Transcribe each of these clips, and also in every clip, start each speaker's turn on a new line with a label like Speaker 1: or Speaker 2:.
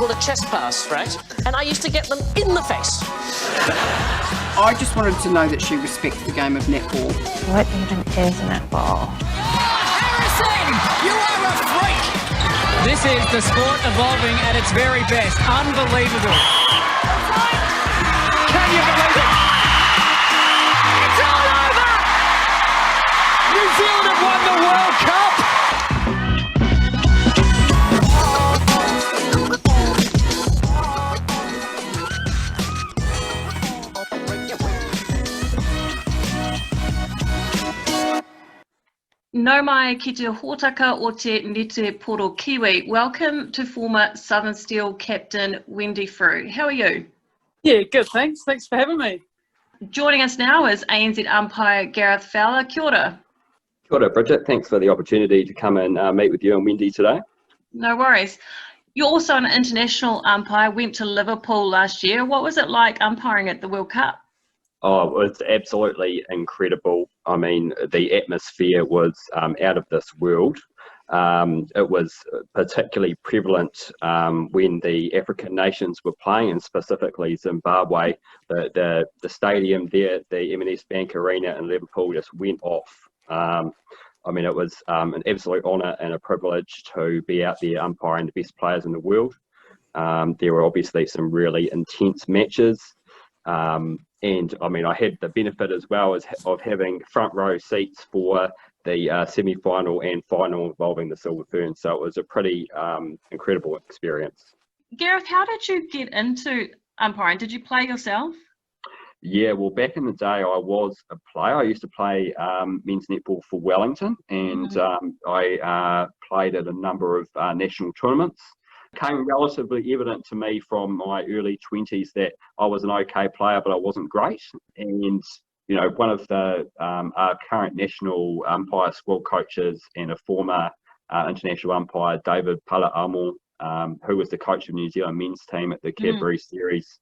Speaker 1: called a chest pass, right? And I used to get them in the face.
Speaker 2: I just wanted to know that she respects the game of netball.
Speaker 3: What even is netball?
Speaker 1: Harrison, you are a freak!
Speaker 4: This is the sport evolving at its very best. Unbelievable. Can you believe it? It's all over! New Zealand have won the World Cup!
Speaker 5: No mai ki te hōtaka o te Nete Poro Kiwi. Welcome to former Southern Steel captain Wendy Frew. How are you?
Speaker 6: Yeah, good, thanks. Thanks for having me.
Speaker 5: Joining us now is ANZ umpire Gareth Fowler. Kia ora.
Speaker 7: Kia ora, Bridget. Thanks for the opportunity to come and meet with you and Wendy today.
Speaker 5: No worries. You're also an international umpire, went to Liverpool last year. What was it like umpiring at the World Cup?
Speaker 7: Oh, it's absolutely incredible. I mean, the atmosphere was out of this world. It was particularly prevalent when the African nations were playing, and specifically Zimbabwe. The stadium there, the M&S Bank Arena in Liverpool, just went off. I mean, it was an absolute honour and a privilege to be out there umpiring the best players in the world. There were obviously some really intense matches. And I mean, I had the benefit as well of having front row seats for the semi-final and final involving the Silver Ferns. So it was a pretty incredible experience.
Speaker 5: Gareth, how did you get into umpiring? Did you play yourself?
Speaker 7: Yeah, well, back in the day, I was a player. I used to play men's netball for Wellington, and I played at a number of national tournaments. It became relatively evident to me from my early 20s that I was an okay player, but I wasn't great. And, you know, one of the our current national umpire squad coaches and a former international umpire, David Pala'amo, who was the coach of New Zealand men's team at the Cadbury Series,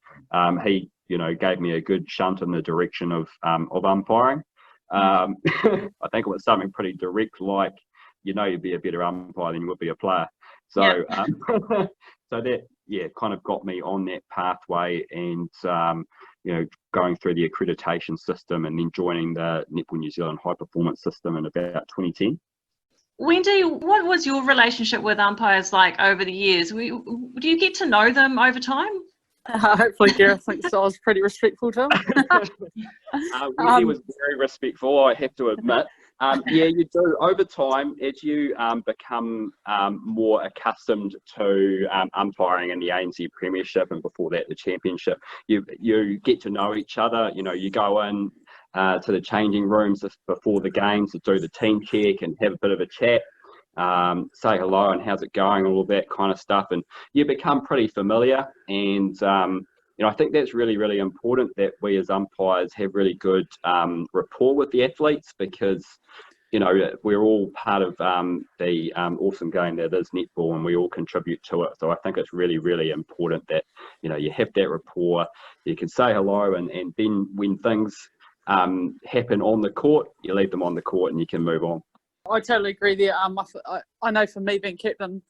Speaker 7: he, you know, gave me a good shunt in the direction of umpiring. I think it was something pretty direct, like, you know, you'd be a better umpire than you would be a player. So, so that, yeah, kind of got me on that pathway, and, you know, going through the accreditation system and then joining the Netball New Zealand high performance system in about 2010.
Speaker 5: Wendy, what was your relationship with umpires like over the years? Do you get to know them over time?
Speaker 6: Hopefully Gareth thinks I was pretty respectful to him.
Speaker 7: Wendy was very respectful, I have to admit. Yeah, you do. Over time, as you become more accustomed to umpiring in the ANZ Premiership and before that the Championship, you get to know each other. You know, you go in to the changing rooms before the games to do the team check and have a bit of a chat, say hello and how's it going, all of that kind of stuff, and you become pretty familiar. And you know, I think that's really, really important that we as umpires have really good rapport with the athletes, because, you know, we're all part of the awesome game that is netball, and we all contribute to it. So I think it's really, really important that, you know, you have that rapport, you can say hello, and then when things happen on the court, you leave them on the court and you can move on.
Speaker 6: I totally agree there. I know for me being captain,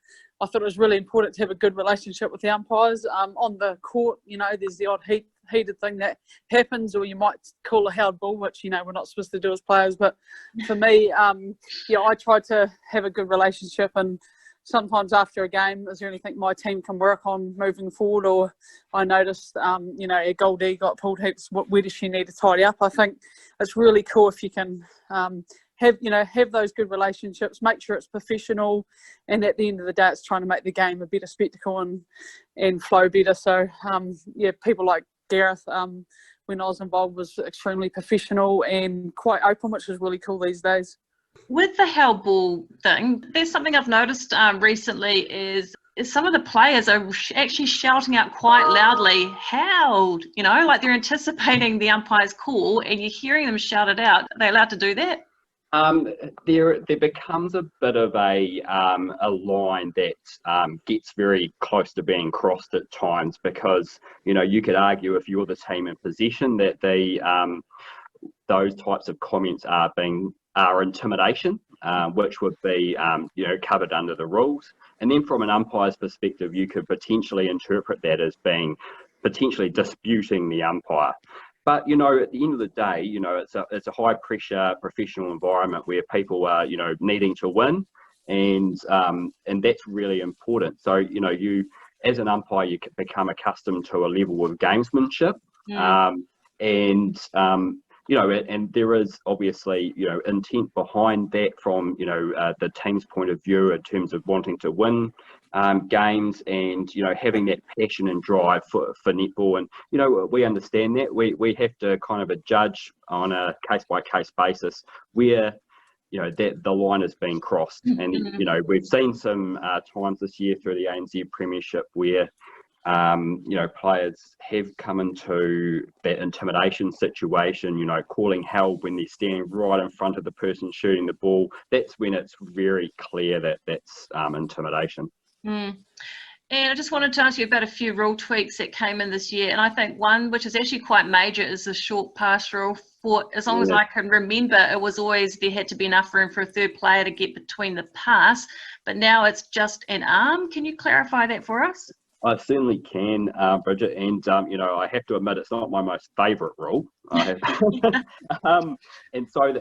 Speaker 6: I thought it was really important to have a good relationship with the umpires. On the court, you know, there's the odd heated thing that happens, or you might call a held ball, which, you know, we're not supposed to do as players. But for me, yeah, I try to have a good relationship, and sometimes after a game, is there anything my team can work on moving forward? Or I noticed, you know, a Goldie got pulled heaps. Where does she need to tidy up? I think it's really cool if you can have those good relationships, make sure it's professional, and at the end of the day, it's trying to make the game a better spectacle and flow better. So, yeah, people like Gareth, when I was involved, was extremely professional and quite open, which is really cool these days.
Speaker 5: With the held ball thing, there's something I've noticed recently is some of the players are actually shouting out quite loudly, held, you know, like they're anticipating the umpire's call, and you're hearing them shout it out. Are they allowed to do that?
Speaker 7: There becomes a bit of a line that gets very close to being crossed at times, because, you know, you could argue if you're the team in possession that those types of comments are intimidation, which would be, you know, covered under the rules. And then from an umpire's perspective, you could potentially interpret that as being potentially disputing the umpire. But, you know, at the end of the day, you know, it's a high pressure professional environment where people are, you know, needing to win, and that's really important. So, you know, you as an umpire, you become accustomed to a level of gamesmanship, you know, and there is obviously, you know, intent behind that from, you know, the team's point of view in terms of wanting to win games, and, you know, having that passion and drive for netball. And, you know, we understand that. We have to kind of judge on a case-by-case basis where, you know, that the line has been crossed. And, you know, we've seen some times this year through the ANZ Premiership where, you know, players have come into that intimidation situation, you know, calling held when they're standing right in front of the person shooting the ball. That's when it's very clear that that's intimidation.
Speaker 5: And I just wanted to ask you about a few rule tweaks that came in this year. And I think one, which is actually quite major, is the short pass rule. For as long as I can remember, it was always there had to be enough room for a third player to get between the pass. But now it's just an arm. Can you clarify that for us?
Speaker 7: I certainly can, Bridget, and you know, I have to admit it's not my most favourite rule. And so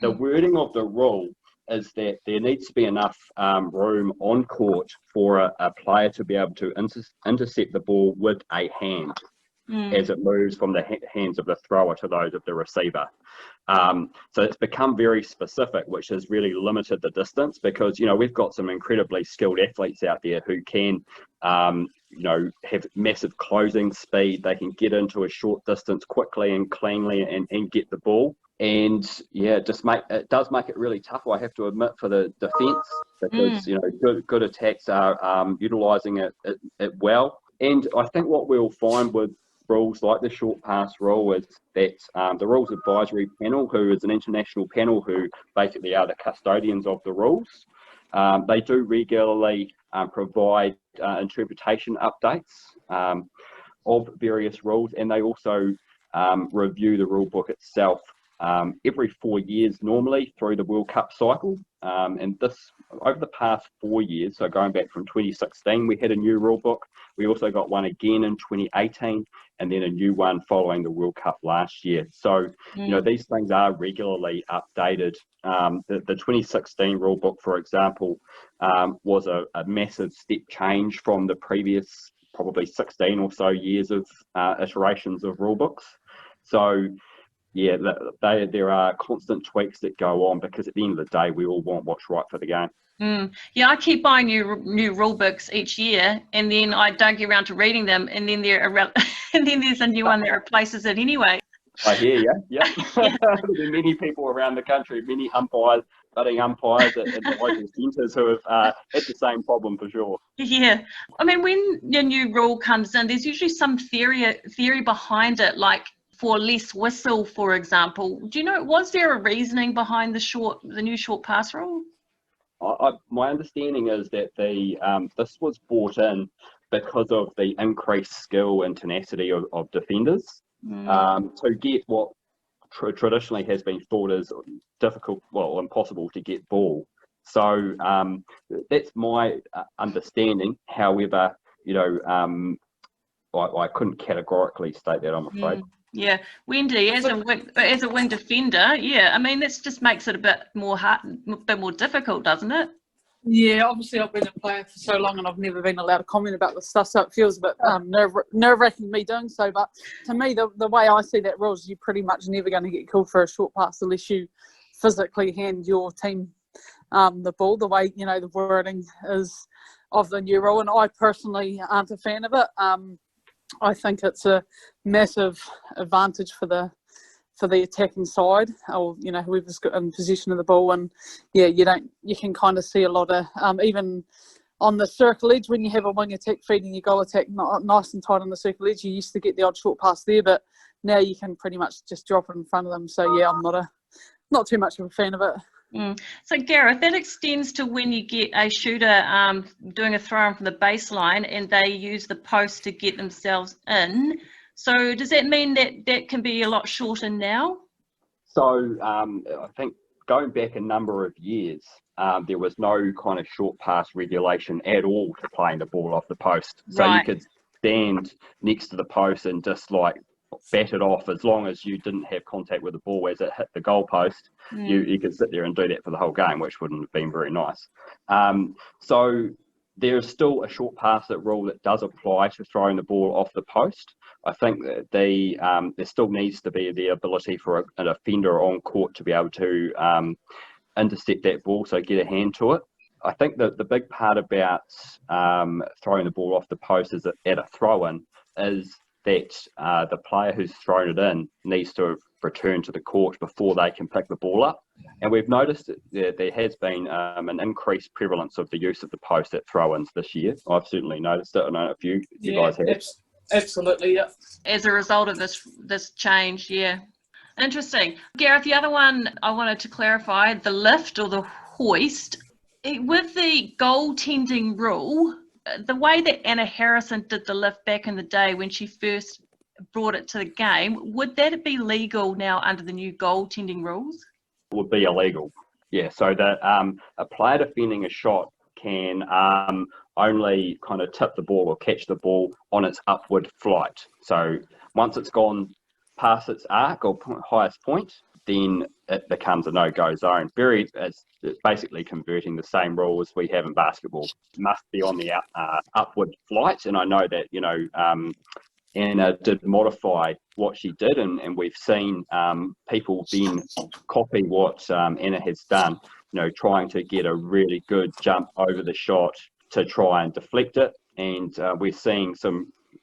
Speaker 7: the wording of the rule is that there needs to be enough room on court for a player to be able to intercept the ball with a hand as it moves from the hands of the thrower to those of the receiver. So it's become very specific, which has really limited the distance, because, you know, we've got some incredibly skilled athletes out there who can, you know, have massive closing speed. They can get into a short distance quickly and cleanly and get the ball. And yeah, it does make it really tough, I have to admit, for the defence, because you know, good attacks are utilising it well. And I think what we'll find with rules like the short pass rule is that the rules advisory panel, who is an international panel who basically are the custodians of the rules, they do regularly provide interpretation updates of various rules, and they also review the rule book itself every 4 years normally through the World Cup cycle. And this, over the past 4 years, so going back from 2016, we had a new rule book. We also got one again in 2018, and then a new one following the World Cup last year. So, you know, these things are regularly updated. The 2016 rule book, for example, was a massive step change from the previous probably 16 or so years of iterations of rule books. So, yeah, there are constant tweaks that go on, because at the end of the day, we all want what's right for the game.
Speaker 5: Yeah, I keep buying new rule books each year, and then I don't get around to reading them, and then and then there's a new one that replaces it anyway.
Speaker 7: I hear you. Yeah. There are many people around the country, many umpires, budding umpires at the local centres who have had the same problem for sure.
Speaker 5: Yeah, I mean, when your new rule comes in, there's usually some theory behind it, like for less whistle, for example. Do you know, was there a reasoning behind the new short pass rule?
Speaker 7: My understanding is that this was brought in because of the increased skill and tenacity of defenders to get what traditionally has been thought as difficult, well, impossible to get ball. So that's my understanding. However, you know, I couldn't categorically state that, I'm afraid.
Speaker 5: Yeah, Wendy, as a wing defender, yeah, I mean, this just makes it a bit more difficult, doesn't it?
Speaker 6: Yeah, obviously I've been a player for so long and I've never been allowed to comment about this stuff, so it feels a bit nerve-wracking me doing so. But to me, the way I see that rule is you're pretty much never going to get called for a short pass unless you physically hand your team the ball, the way, you know, the wording is of the new rule. And I personally aren't a fan of it. I think it's a massive advantage for the attacking side, or, you know, whoever's got in possession of the ball. And yeah, you can kind of see a lot of even on the circle edge, when you have a wing attack feeding your goal attack nice and tight on the circle edge, you used to get the odd short pass there, but now you can pretty much just drop it in front of them. So yeah, I'm not too much of a fan of it.
Speaker 5: So Gareth, that extends to when you get a shooter doing a throw-in from the baseline and they use the post to get themselves in. So does that mean that can be a lot shorter now?
Speaker 7: So I think going back a number of years, there was no kind of short pass regulation at all to playing the ball off the post. So you
Speaker 5: Right.
Speaker 7: could stand next to the post and just like bat it off as long as you didn't have contact with the ball as it hit the goalpost. You could sit there and do that for the whole game, which wouldn't have been very nice. So there's still a short pass rule that does apply to throwing the ball off the post. I think that there still needs to be the ability for an offender on court to be able to intercept that ball, so get a hand to it. I think that the big part about throwing the ball off the post is that at a throw-in is that the player who's thrown it in needs to return to the court before they can pick the ball up. And we've noticed that there has been an increased prevalence of the use of the post at throw-ins this year. I've certainly noticed it. I don't know if you guys have.
Speaker 6: Absolutely, yeah.
Speaker 5: As a result of this change, yeah. Interesting. Gareth, the other one I wanted to clarify, the lift or the hoist. With the goaltending rule, the way that Anna Harrison did the lift back in the day when she first brought it to the game, would that be legal now under the new goaltending rules?
Speaker 7: It would be illegal. Yeah, so that a player defending a shot can only kind of tip the ball or catch the ball on its upward flight. So once it's gone past its arc or highest point, then it becomes a no-go zone. It's basically converting the same rule as we have in basketball. It must be on the upward flight, and I know that, Anna did modify what she did, and we've seen people then copy what Anna has done, trying to get a really good jump over the shot to try and deflect it. And we're seeing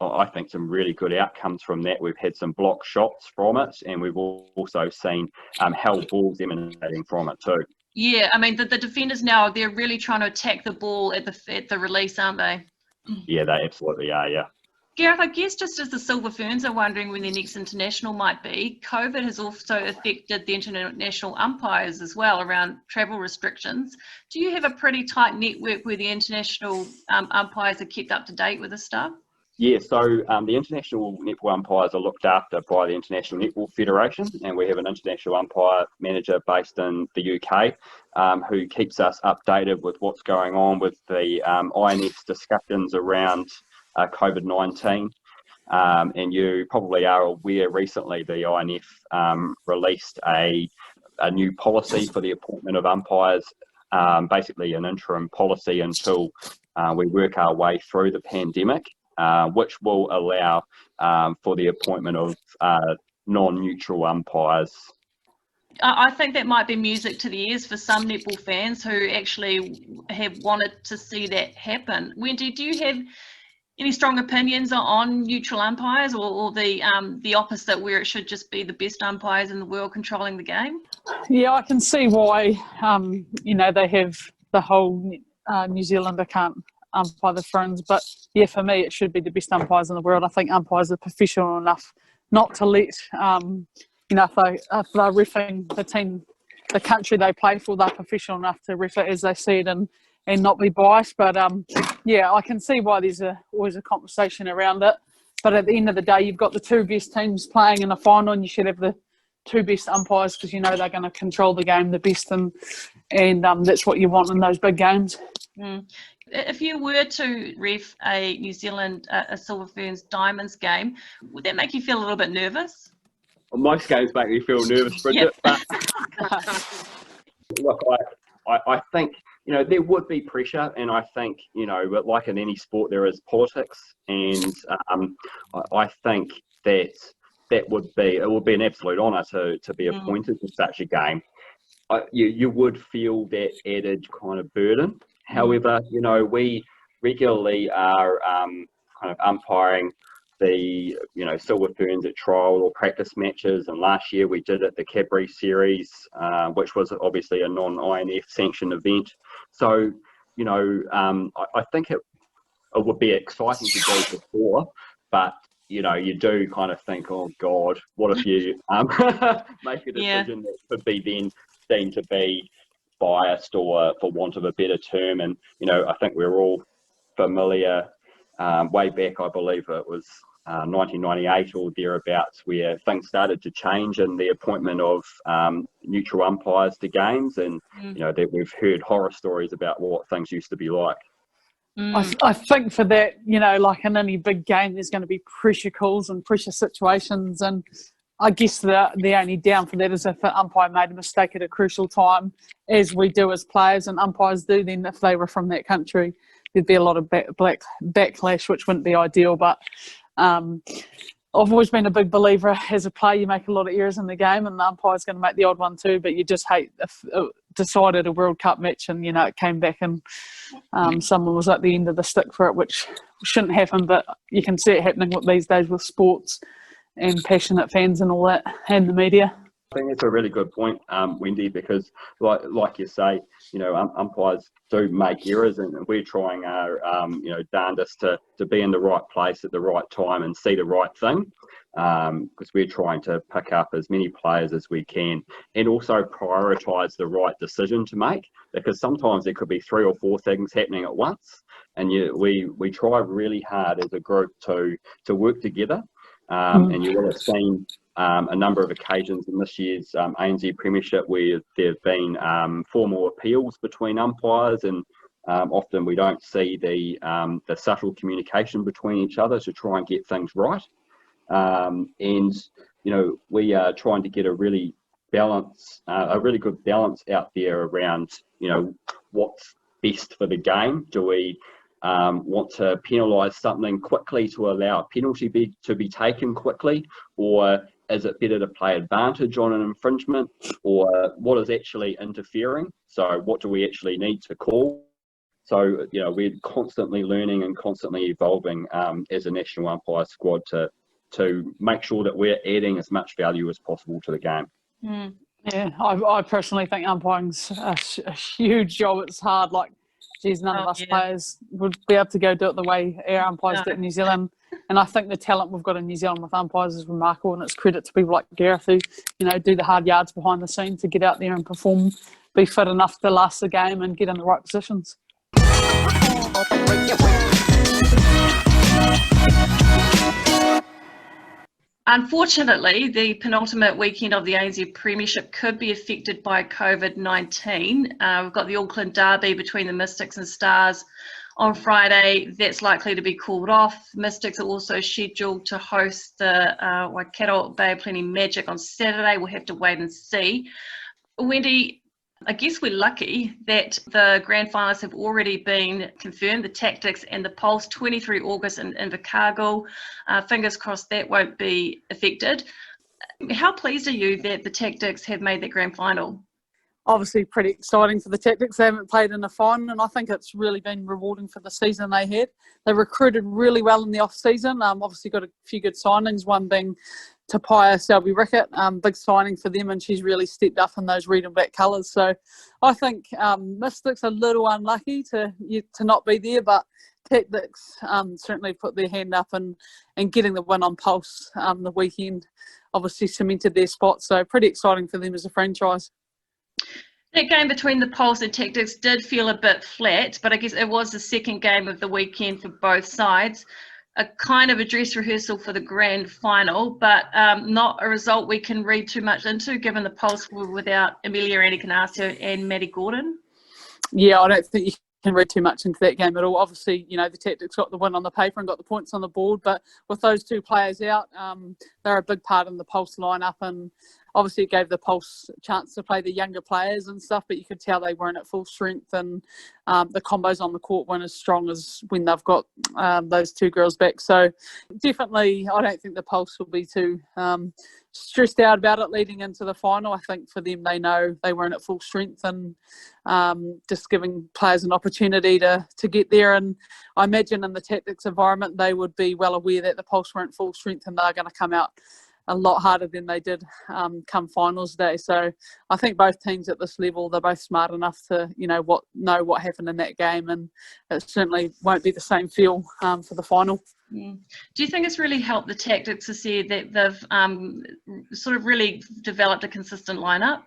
Speaker 7: I think some really good outcomes from that. We've had some block shots from it, and we've also seen held balls emanating from it too.
Speaker 5: Yeah, I mean, the defenders now, they're really trying to attack the ball at the release, aren't they?
Speaker 7: Yeah, they absolutely are, yeah.
Speaker 5: Gareth, I guess just as the Silver Ferns are wondering when their next international might be, COVID has also affected the international umpires as well around travel restrictions. Do you have a pretty tight network where the international umpires are kept up to date with this stuff?
Speaker 7: Yeah, so the international netball umpires are looked after by the International Netball Federation, and we have an international umpire manager based in the UK who keeps us updated with what's going on with the INF's discussions around COVID-19. And you probably are aware recently the INF released a new policy for the appointment of umpires, basically an interim policy until we work our way through the pandemic. Which will allow for the appointment of non-neutral umpires.
Speaker 5: I think that might be music to the ears for some netball fans who actually have wanted to see that happen. Wendy, do you have any strong opinions on neutral umpires, or the opposite, where it should just be the best umpires in the world controlling the game?
Speaker 6: Yeah, I can see why, they have the whole New Zealander can't umpire the Ferns, but yeah, for me it should be the best umpires in the world. I think umpires are professional enough not to let if they're reffing the country they play for, they're professional enough to ref it as they see it and not be biased. But yeah, I can see why there's always a conversation around it, but at the end of the day you've got the two best teams playing in a final, and you should have the two best umpires because they're going to control the game the best, and that's what you want in those big games.
Speaker 5: If you were to ref a New Zealand, a Silver Ferns Diamonds game, would that make you feel a little bit nervous?
Speaker 7: Well, most games make me feel nervous, Bridget, but look, I think, there would be pressure, and I think, but like in any sport, there is politics, and I think that it would be an absolute honour to be appointed to such a game. You would feel that added kind of burden. However, we regularly are kind of umpiring the, Silver Ferns at trial or practice matches. And last year we did at the Cadbury Series, which was obviously a non-INF sanctioned event. So, I think it would be exciting to do before, but, you do kind of think, oh God, what if you make a decision that could be then seen to be biased, or for want of a better term. And I think we're all familiar way back, I believe it was 1998 or thereabouts, where things started to change in the appointment of neutral umpires to games, and that we've heard horror stories about what things used to be like.
Speaker 6: I think for that, like in any big game, there's going to be pressure calls and pressure situations, and I guess the only down for that is if an umpire made a mistake at a crucial time, as we do as players and umpires do, then if they were from that country, there'd be a lot of backlash, which wouldn't be ideal. But I've always been a big believer as a player, you make a lot of errors in the game and the umpire's going to make the odd one too, but you just hate if it decided a World Cup match and, it came back and someone was at the end of the stick for it, which shouldn't happen, but you can see it happening these days with sports and passionate fans and all that, and the media.
Speaker 7: I think that's a really good point, Wendy, because like you say, umpires do make errors, and we're trying our darndest to be in the right place at the right time and see the right thing, because we're trying to pick up as many players as we can and also prioritise the right decision to make, because sometimes there could be 3 or 4 things happening at once, and we try really hard as a group to work together. And you will have seen a number of occasions in this year's ANZ Premiership where there have been formal appeals between umpires, and often we don't see the subtle communication between each other to try and get things right. And we are trying to get a really good balance out there around what's best for the game. Do we want to penalise something quickly to allow a penalty to be taken quickly, or is it better to play advantage on an infringement, or what is actually interfering? So what do we actually need to call? So we're constantly learning and constantly evolving as a national umpire squad to make sure that we're adding as much value as possible to the game.
Speaker 6: Yeah, I personally think umpiring's a huge job. It's hard. None of us players would be able to go do it the way our umpires do it in New Zealand. And I think the talent we've got in New Zealand with umpires is remarkable, and it's credit to people like Gareth who, do the hard yards behind the scenes to get out there and perform, be fit enough to last the game and get in the right positions.
Speaker 5: Unfortunately, the penultimate weekend of the ANZ Premiership could be affected by COVID-19. We've got the Auckland Derby between the Mystics and Stars on Friday. That's likely to be called off. Mystics are also scheduled to host the Waikato Bay of Plenty Magic on Saturday. We'll have to wait and see. Wendy, I guess we're lucky that the grand finals have already been confirmed, the Tactics and the Pulse, 23 August in Invercargill. Fingers crossed that won't be affected. How pleased are you that the Tactics have made that grand final?
Speaker 6: Obviously pretty exciting for the Tactics. They haven't played in a final, and I think it's really been rewarding for the season they had. They recruited really well in the off-season. Obviously got a few good signings, one being Tapaya Selby Rickett, big signing for them, and she's really stepped up in those red and black colours. So I think Mystics are a little unlucky to not be there, but Tactics certainly put their hand up and getting the win on Pulse the weekend obviously cemented their spot. So pretty exciting for them as a franchise.
Speaker 5: That game between the Pulse and Tactics did feel a bit flat, but I guess it was the second game of the weekend for both sides. A kind of a dress rehearsal for the grand final, but not a result we can read too much into, given the Pulse were without Amelia Anticanasio and Maddie Gordon. Yeah,
Speaker 6: I don't think you can read too much into that game at all. Obviously, the Tactics got the win on the paper and got the points on the board, but with those two players out, they're a big part in the Pulse lineup, and obviously it gave the Pulse a chance to play the younger players and stuff, but you could tell they weren't at full strength, and the combos on the court weren't as strong as when they've got those two girls back. So definitely I don't think the Pulse will be too stressed out about it leading into the final. I think for them, they know they weren't at full strength, and just giving players an opportunity to get there. And I imagine in the Tactics environment, they would be well aware that the Pulse weren't full strength and they're going to come out a lot harder than they did come finals day. So I think both teams at this level, they're both smart enough to know what happened in that game, and it certainly won't be the same feel for the final.
Speaker 5: Yeah. Do you think it's really helped the Tactics to see that they've sort of really developed a consistent lineup?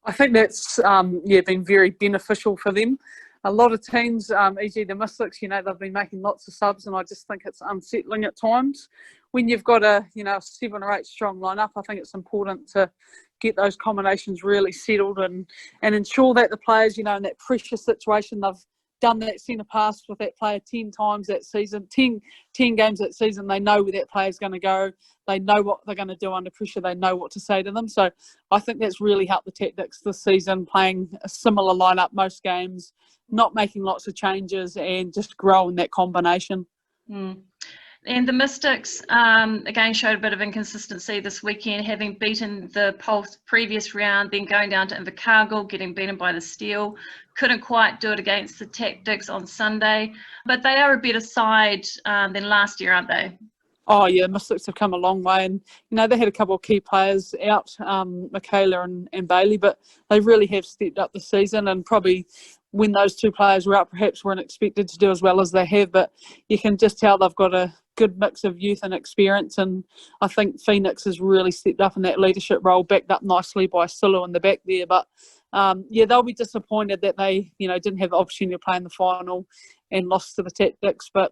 Speaker 6: I think that's been very beneficial for them. a lot of teams, e.g. the Mystics, they've been making lots of subs, and I just think it's unsettling at times. When you've got a 7 or 8 strong lineup, I think it's important to get those combinations really settled and ensure that the players, in that pressure situation, they've done that centre pass with that player 10 times that season, 10 games that season. They know where that player's going to go. They know what they're going to do under pressure. They know what to say to them. So I think that's really helped the tactics this season, playing a similar lineup most games, not making lots of changes, and just growing that combination.
Speaker 5: And the Mystics, again, showed a bit of inconsistency this weekend, having beaten the Pulse previous round, then going down to Invercargill, getting beaten by the Steel. Couldn't quite do it against the Tactics on Sunday. But they are a better side than last year, aren't they?
Speaker 6: Oh, yeah, Mystics have come a long way. And, they had a couple of key players out, Michaela and Bailey, but they really have stepped up this season. And probably when those two players were out, perhaps weren't expected to do as well as they have. But you can just tell they've got a good mix of youth and experience. And I think Phoenix has really stepped up in that leadership role, backed up nicely by Sulu in the back there. But, they'll be disappointed that they, didn't have the opportunity to play in the final and lost to the Tactics. But,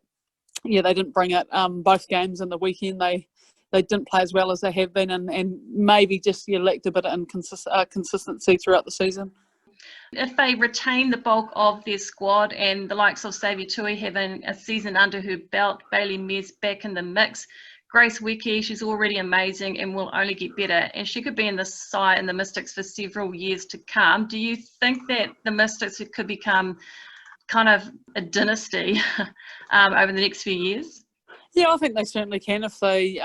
Speaker 6: yeah, they didn't bring it both games in the weekend. They didn't play as well as they have been, and maybe just lacked a bit of consistency throughout the season.
Speaker 5: If they retain the bulk of their squad and the likes of Savia Tui having a season under her belt, Bailey Mears back in the mix, Grace Wiki, she's already amazing and will only get better, and she could be in the side in the Mystics for several years to come. Do you think that the Mystics could become kind of a dynasty over the next few years?
Speaker 6: Yeah, I think they certainly can if they,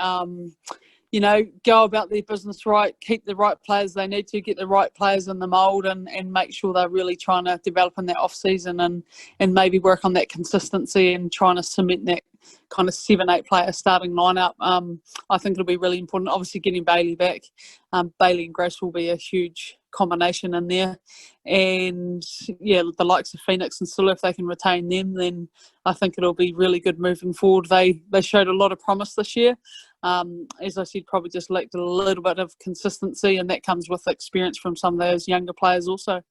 Speaker 6: go about their business right, keep the right players they need to, get the right players in the mould, and make sure they're really trying to develop in that off-season and maybe work on that consistency and trying to cement that kind of 7-8 player starting lineup. I think it'll be really important. Obviously, getting Bailey back. Bailey and Grace will be a huge combination in there. And, yeah, the likes of Phoenix and Sulu, if they can retain them, then I think it'll be really good moving forward. They showed a lot of promise this year. As I said, probably just lacked a little bit of consistency, and that comes with experience from some of those younger players also.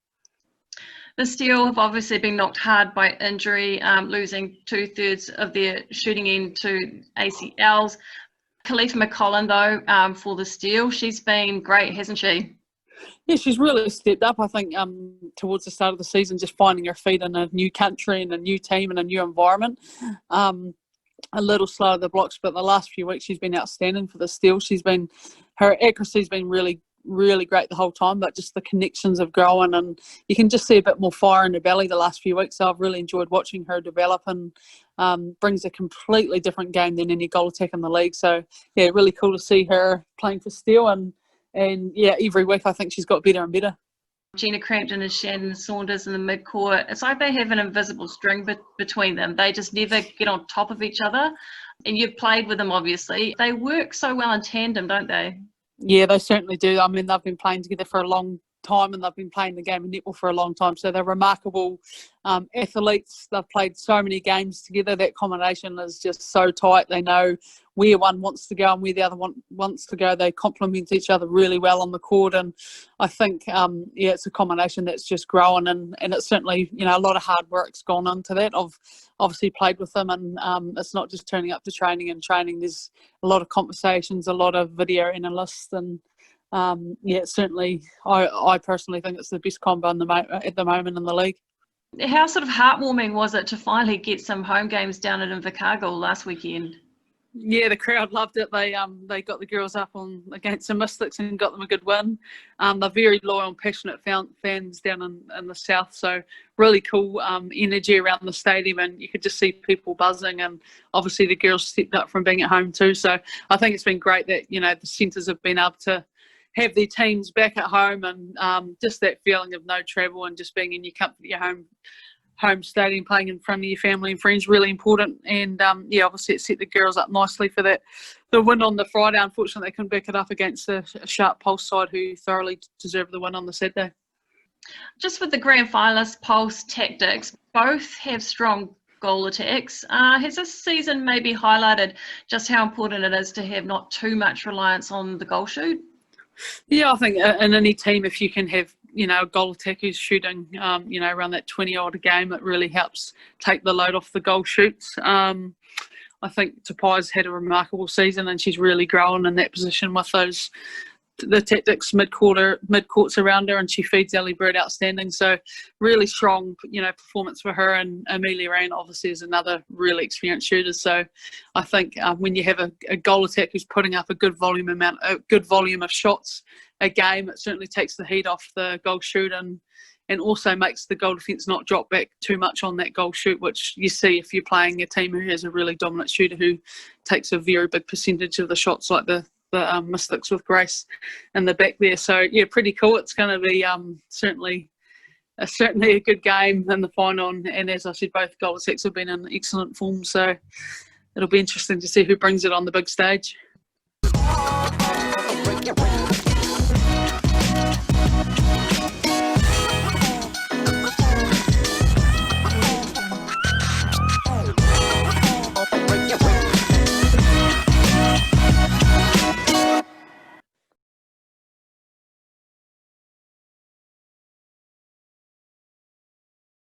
Speaker 5: The Steel have obviously been knocked hard by injury, losing 2/3 of their shooting end to ACLs. Khalifa McCollum, though, for the Steel, she's been great, hasn't she?
Speaker 6: Yeah, she's really stepped up, I think, towards the start of the season, just finding her feet in a new country and a new team and a new environment. A little slow at the blocks, but the last few weeks she's been outstanding for the Steel. Her accuracy's been really, really great the whole time, but just the connections have grown, and you can just see a bit more fire in her belly the last few weeks. So I've really enjoyed watching her develop, and brings a completely different game than any goal attack in the league. So yeah, really cool to see her playing for Steel, and yeah, every week I think she's got better and better.
Speaker 5: Gina Crampton and Shannon Saunders in the mid-court. It's like they have an invisible string between them. They just never get on top of each other. And you've played with them, obviously. They work so well in tandem, don't they?
Speaker 6: Yeah, they certainly do. I mean, they've been playing together for a long time, and they've been playing the game of netball for a long time. So they're remarkable athletes. They've played so many games together. That combination is just so tight. They know where one wants to go and where the other one wants to go. They complement each other really well on the court, and I think yeah, it's a combination that's just growing, and it's certainly, a lot of hard work's gone into that. I've obviously played with them, and it's not just turning up to training. There's a lot of conversations, a lot of video analysts, and yeah, certainly I personally think it's the best combo at the moment in the league.
Speaker 5: How sort of heartwarming was it to finally get some home games down at Invercargill last weekend?
Speaker 6: Yeah, the crowd loved it. They got the girls up against the Mystics and got them a good win. They're very loyal and passionate fans down in the south, so really cool energy around the stadium, and you could just see people buzzing, and obviously the girls stepped up from being at home too. So I think it's been great that the centres have been able to have their teams back at home, and just that feeling of no travel and just being in your comfort, your home stadium, playing in front of your family and friends, really important. And yeah, obviously it set the girls up nicely for the win on the Friday. Unfortunately, they couldn't back it up against a sharp Pulse side who thoroughly deserved the win on the Saturday.
Speaker 5: Just with the grand finalists, Pulse, Tactics, both have strong goal attacks. Has this season maybe highlighted just how important it is to have not too much reliance on the goal shoot?
Speaker 6: Yeah, I think in any team, if you can have a goal attack who's shooting, around that 20 odd a game, it really helps take the load off the goal shoots. I think Tapai's had a remarkable season, and she's really grown in that position with the tactics mid-courts around her, and she feeds Ellie Bird outstanding. So really strong, performance for her. And Amelia Rain obviously is another really experienced shooter. So I think when you have a goal attack who's putting up a good volume of shots a game, it certainly takes the heat off the goal shoot and also makes the goal defence not drop back too much on that goal shoot, which you see if you're playing a team who has a really dominant shooter who takes a very big percentage of the shots, like the Mystics with Grace in the back there. So yeah, pretty cool. It's going to be certainly a good game in the final, and as I said, both goal attacks have been in excellent form, so it'll be interesting to see who brings it on the big stage.